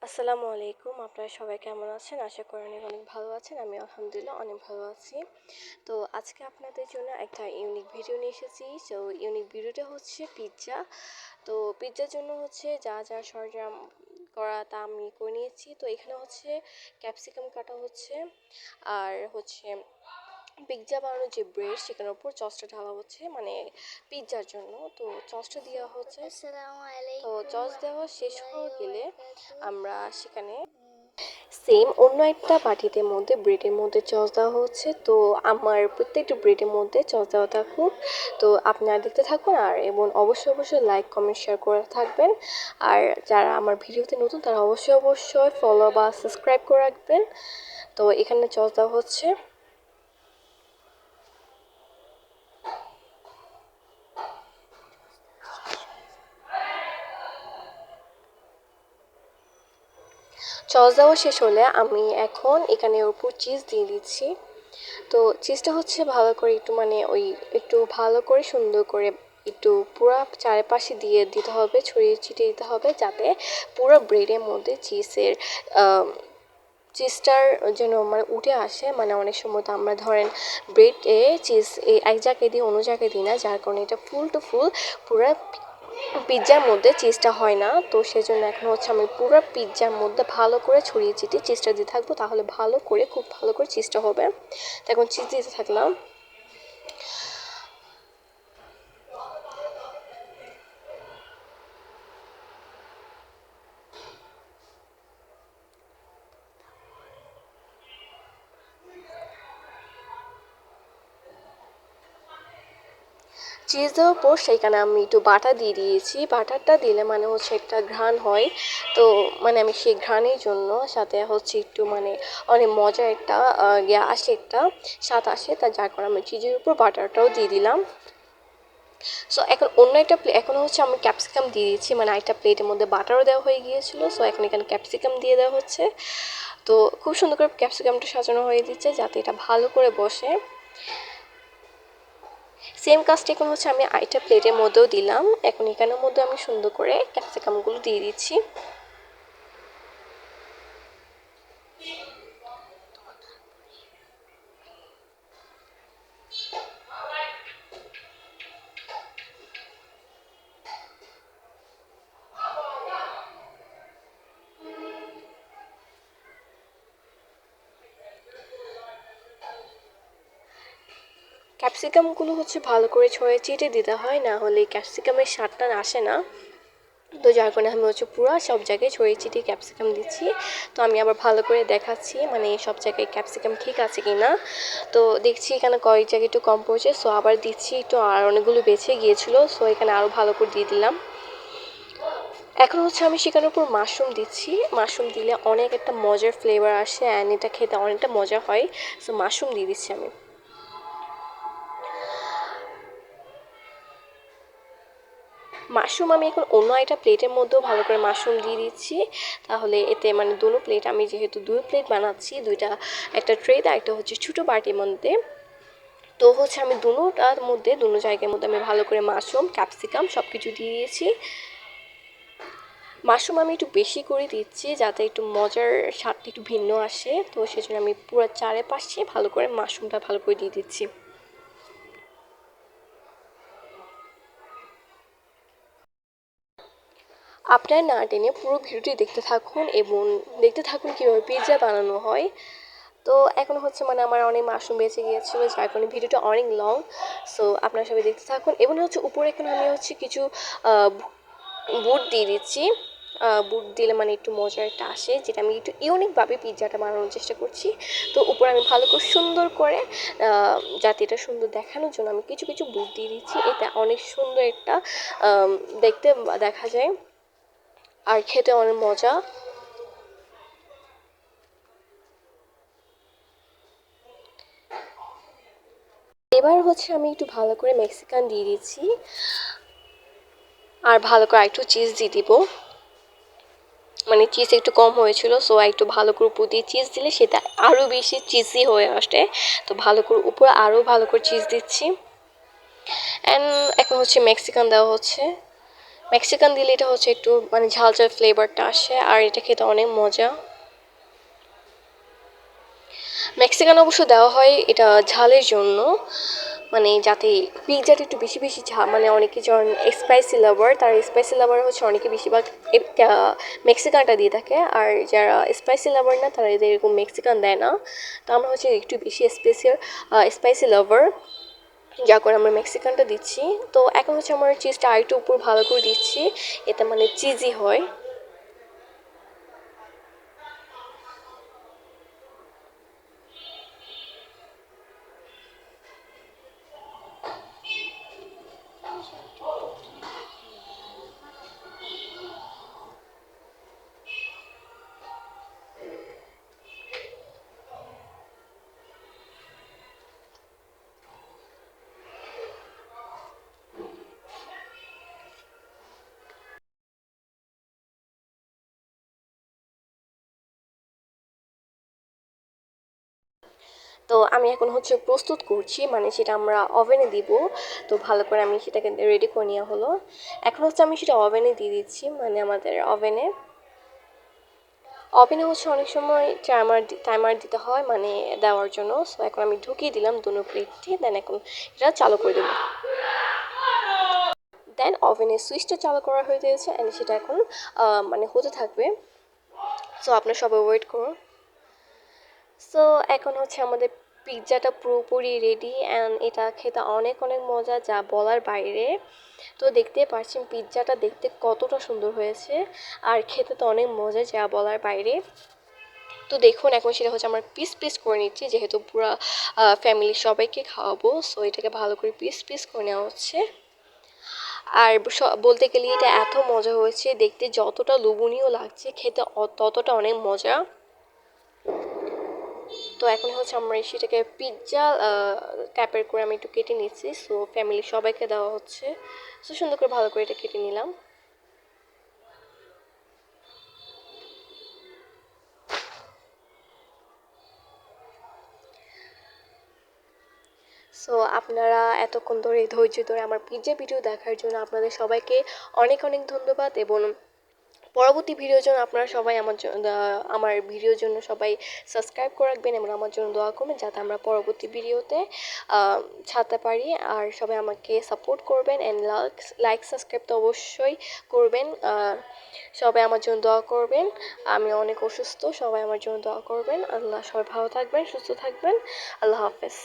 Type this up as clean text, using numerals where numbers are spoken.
আসসালামু আলাইকুম। আপনারা সবাই কেমন আছেন? আশা করি অনেক অনেক ভালো আছেন। আমি আলহামদুলিল্লাহ অনেক ভালো আছি। তো আজকে আপনাদের জন্য একটা ইউনিক ভিডিও নিয়ে এসেছি। সো ইউনিক ভিডিওটা হচ্ছে পিজ্জা। তো পিজ্জার জন্য হচ্ছে যা যা সরঞ্জাম করা তা আমি করে নিয়েছি। তো এখানে হচ্ছে ক্যাপসিকাম কাটা হচ্ছে, আর হচ্ছে পিজ্জা বানানোর যে ব্রেড সেখানের উপর সসটা ঢালা হচ্ছে, মানে পিজ্জার জন্য। তো সসটা দেওয়া হচ্ছে। আসসালামু তো আলাইকুম সস দেওয়া শেষ হয়ে রহমতুল্লাহি গেলে ওয়া আমরা সেখানে সেম অন্য একটা বাটিতে মধ্যে ব্রেডের মধ্যে সস দেওয়া হচ্ছে। তো আমার প্রত্যেকটা ব্রেডের মধ্যে সস দেওয়া থাকুক। তো আপনারা দেখতে থাকুন, আর এবং অবশ্যই অবশ্যই লাইক কমেন্ট শেয়ার করে থাকবেন। আর যারা আমার ভিডিওতে নতুন তারা অবশ্যই অবশ্যই ফলো বা সাবস্ক্রাইব করে রাখবেন। তো এখানে সস দেওয়া হচ্ছে। সস দেওয়া শেষ হলে আমি এখন এখানে উপর চিজ দিয়ে দিচ্ছি। তো চিজটা হচ্ছে ভালো করে একটু মানে ওই একটু ভালো করে সুন্দর করে একটু পুরো চারপাশে দিয়ে দিতে হবে, ছড়িয়ে ছিটিয়ে দিতে হবে, যাতে পুরো ব্রেডের মধ্যে চিজটার যেন মানে উঠে আসে। মানে অনেক সময় তো আমরা ধরেন ব্রেডে চিজ এক জায়গায় দিই অন্য জায়গায় দিই না, যার কারণে এটা ফুল টু ফুল পুরো পিৎজার মধ্যে চিজটা হয় না। তো সেজন্য এখন হচ্ছে আমি পুরো পিৎজার মধ্যে ভালো করে ছড়িয়ে ছিটিয়ে চিজটা দিয়ে থাকবো, তাহলে ভালো করে খুব ভালো করে চিজটা হবে। তো এখন চিজ দিতে থাকলাম। চিজ দেওয়ার পর সেইখানে আমি একটু বাটার দিয়ে দিয়েছি। বাটারটা দিলে মানে হচ্ছে একটা ঘ্রাণ হয়। তো মানে আমি সেই ঘ্রাণের জন্য সাথে হচ্ছে একটু মানে অনেক মজার একটা ইয়ে আসে, একটা স্বাদ আসে, তা যার কারণে আমি চিজের উপর বাটারটাও দিয়ে দিলাম। সো এখন অন্য একটা এখন হচ্ছে আমি ক্যাপসিকাম দিয়ে দিচ্ছি, মানে একটা প্লেটের মধ্যে বাটারও দেওয়া হয়ে গিয়েছিলো। সো এখন এখানে ক্যাপসিকাম দিয়ে দেওয়া হচ্ছে। তো খুব সুন্দর করে ক্যাপসিকামটা সাজানো হয়ে দিচ্ছে যাতে এটা ভালো করে বসে। সেম কাজটা এখন হচ্ছে আমি আরেকটা প্লেটের মধ্যেও দিলাম। এখন এখানের মধ্যে আমি সুন্দর করে ক্যাপসিকামগুলো দিয়ে দিচ্ছি। ক্যাপসিকামগুলো হচ্ছে ভালো করে ছড়িয়ে ছিটিয়ে দিতে হয়, না হলে ক্যাপসিকামের স্বাদটা আসে না। তো যার কারণে আমি হচ্ছে পুরো সব জায়গায় ছড়িয়ে ছিটিয়ে ক্যাপসিকাম দিচ্ছি। তো আমি আবার ভালো করে দেখাচ্ছি মানে সব জায়গায় ক্যাপসিকাম ঠিক আছে কি না। তো দেখছি এখানে কয়েক জায়গায় একটু কম পড়েছে, সো আবার দিচ্ছি একটু, আর অনেকগুলো বেঁচে গিয়েছিলো, সো এখানে আরও ভালো করে দিয়ে দিলাম। এখন হচ্ছে আমি সেখানের উপর মাশরুম দিচ্ছি। মাশরুম দিলে অনেক একটা মজার ফ্লেভার আসে, অ্যান্ড এটা খেতে অনেকটা মজা হয়। সো মাশরুম দিয়ে দিচ্ছি আমি। মাশরুম আমি এখন অন্য একটা প্লেটের মধ্যেও ভালো করে মাশরুম দিয়ে দিচ্ছি। তাহলে এতে মানে দুটো প্লেট, আমি যেহেতু দুই প্লেট বানাচ্ছি, দুইটা একটা ট্রেতে একটা হচ্ছে ছোটো বাটির মধ্যে। তো হচ্ছে আমি দুটোটার মধ্যে দুটো জায়গার মধ্যে আমি ভালো করে মাশরুম ক্যাপসিকাম সব কিছু দিয়ে দিয়েছি। মাশরুম আমি একটু বেশি করে দিচ্ছি যাতে একটু মজার স্বাদটা একটু ভিন্ন আসে। তো সেজন্য আমি পুরো চারপাশে ভালো করে মাশরুমটা ভালো করে দিয়ে দিচ্ছি। আপনার না টেনে পুরো ভিডিওটি দেখতে থাকুন এবং দেখতে থাকুন কীভাবে পিৎজা বানানো হয়। তো এখন হচ্ছে মানে আমার অনেক মাশরুম বেঁচে গিয়েছিলো, যার কারণে ভিডিওটা অনেক লং। সো আপনারা সবাই দেখতে থাকুন। এবং হচ্ছে উপরে এখন আমি হচ্ছে কিছু বুট দিয়ে দিচ্ছি। বুট দিলে মানে একটু মজার একটা আসে, যেটা আমি একটু ইউনিকভাবে পিৎজাটা বানানোর চেষ্টা করছি। তো উপরে আমি ভালো করে সুন্দর করে যাতে এটা সুন্দর দেখানোর জন্য আমি কিছু কিছু বুট দিয়ে দিচ্ছি। এটা অনেক সুন্দর একটা দেখতে দেখা যায়, আর খেতে অনেক মজা। এবার হচ্ছে আমি একটু ভালো করে মেক্সিকান দিয়ে দিচ্ছি, আর ভালো করে একটু চিজ দিয়ে দিব। মানে চিজ একটু কম হয়েছিল, সো একটু ভালো করে উপর দিয়ে চিজ দিলে সেটা আরও বেশি চিজি হয়ে আসে। তো ভালো করে উপরে আরও ভালো করে চিজ দিচ্ছি। অ্যান্ড এখন হচ্ছে মেক্সিকান দেওয়া হচ্ছে। মেক্সিকান দিলে এটা হচ্ছে একটু মানে ঝাল ঝাল ফ্লেভারটা আসে, আর এটা খেতে অনেক মজা। মেক্সিকান অবশ্য দেওয়া হয় এটা ঝালের জন্য, মানে যাতে পিৎজাটা একটু বেশি বেশি ঝাল, মানে অনেকে যেমন স্পাইসি লাভার, তার স্পাইসি লাভার হচ্ছে অনেকে বেশিরভাগ মেক্সিকানটা দিয়ে থাকে, আর যারা স্পাইসি লাভার না তারা এদের এরকম মেক্সিকান দেয় না। তো আমরা হচ্ছে একটু বেশি স্পাইসি লাভার, যা করে আমরা মেক্সিকানটা দিচ্ছি। তো এখন হচ্ছে আমার চিজটা আরেকটু উপর ভালো করে দিচ্ছি, এটা মানে চিজি হয়। তো আমি এখন হচ্ছে প্রস্তুত করছি, মানে সেটা আমরা ওভেনে দিব। তো ভালো করে আমি সেটাকে রেডি করে নেওয়া হলো। এখন হচ্ছে আমি সেটা ওভেনে দিয়ে দিচ্ছি, মানে আমাদের ওভেনে। ওভেনে হচ্ছে অনেক সময় টাইমার দিতে হয় মানে দেওয়ার জন্য। সো এখন আমি ঢুকিয়ে দিলাম দুনো প্লেটটি, দেন এখন এটা চালু করে দেবো। দেন ওভেনের সুইচটা চালু করা হয়ে গিয়েছে, অ্যান্ড সেটা এখন মানে হতে থাকবে। সো আপনারা সবাই ওয়েট করুন। সো এখন হচ্ছে আমাদের পিৎজাটা পুরোপুরি রেডি, অ্যান্ড এটা খেতে অনেক অনেক মজা, যা বলার বাইরে। তো দেখতে পাচ্ছেন পিৎজাটা দেখতে কতটা সুন্দর হয়েছে, আর খেতে তো অনেক মজা, যা বলার বাইরে। তো দেখুন এখন সেটা হচ্ছে আমার পিস পিস করে নিচ্ছি, যেহেতু পুরো ফ্যামিলির সবাইকে খাওয়াবো। সো এটাকে ভালো করে পিস পিস করে নেওয়া হচ্ছে। আর বলতে গেলে এটা এত মজা হয়েছে, দেখতে যতটা লোভনীয় লাগছে, খেতে ততটা অনেক মজা। তো এখন হচ্ছে আমরা সেটাকে পিৎজা টাইপের করে আমি একটু কেটে নিচ্ছি। সো ফ্যামিলির সবাইকে দেওয়া হচ্ছে। সো সুন্দর করে ভালো করে এটা কেটে নিলাম। সো আপনারা এতক্ষণ ধরে ধৈর্য ধরে আমার পিৎজা ভিডিও দেখার জন্য আপনাদের সবাইকে অনেক অনেক ধন্যবাদ, এবং পরবর্তী ভিডিওর জন্য আপনারা সবাই আমার ভিডিওর জন্য সবাই সাবস্ক্রাইব করে রাখবেন, এবং আমার জন্য দোয়া করবেন যাতে আমরা পরবর্তী ভিডিওতে ছাড়তে পারি। আর সবাই আমাকে সাপোর্ট করবেন, অ্যান্ড লাইক সাবস্ক্রাইব তো অবশ্যই করবেন। সবাই আমার জন্য দোয়া করবেন। আমি অনেক অসুস্থ, সবাই আমার জন্য দোয়া করবেন। আল্লাহ, সবাই ভালো থাকবেন, সুস্থ থাকবেন। আল্লাহ হাফেজ।